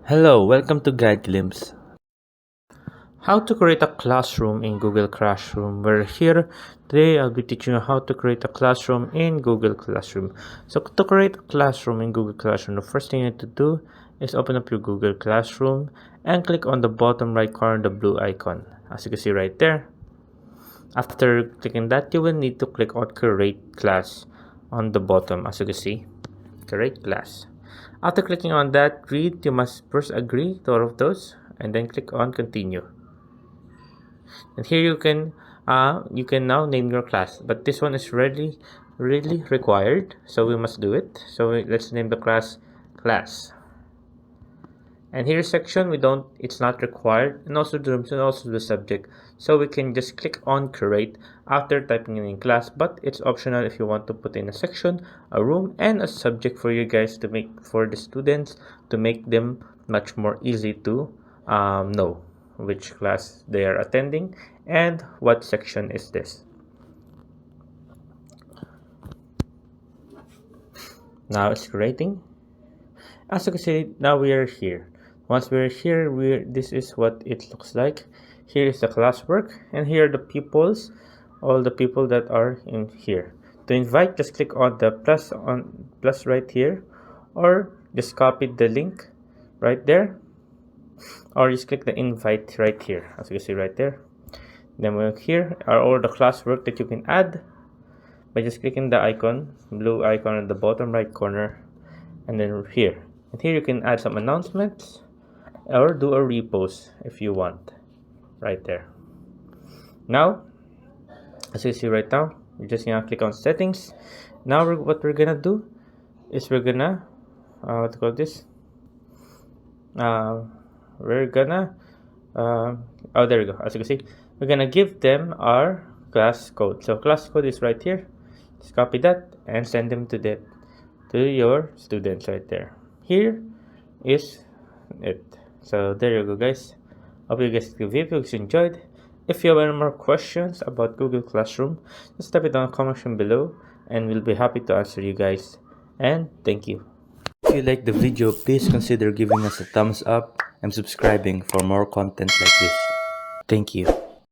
Hello, welcome to Guide Glimpse. How to create a classroom in Google Classroom. We're here today. I'll be teaching you how to create a classroom in Google Classroom. So to create a classroom in Google Classroom, the first thing you need to do is open up your Google Classroom and click on the bottom right corner, the blue icon. As you can see right there. After clicking that, you will need to click on Create Class on the bottom. As you can see, Create Class. After clicking on that, you must first agree to all of those and then click on Continue. And here you can now name your class, but this one is really required, so we must do it. So let's name the class. And here section it's not required, and also the subject, so we can just click on create after typing in class, but it's optional if you want to put in a section, a room, and a subject for you guys to make for the students to make them much more easy to know which class they are attending and what section is this. Now it's creating. As you can see, now we are here. Once we're here, this is what it looks like. Here is the classwork, and here are the pupils, all the people that are in here. To invite, just click on the plus right here, or just copy the link right there, or just click the invite right here, as you can see right there. Then here are all the classwork that you can add by just clicking the icon, blue icon at the bottom right corner, and then here. And here you can add some announcements or do a repost if you want right there. Now, as you see right now, you're just gonna click on settings. Now what we're gonna do is we're gonna what to call this we're gonna oh, there we go. As you can see, we're gonna give them our class code. So class code is right here. Just copy that and send them to your students right there. Here is it. So there you go, guys. Hope you guys enjoyed. If you have any more questions about Google Classroom, just type it down in the comment section below and we'll be happy to answer you guys. And thank you. If you like the video, please consider giving us a thumbs up and subscribing for more content like this. Thank you.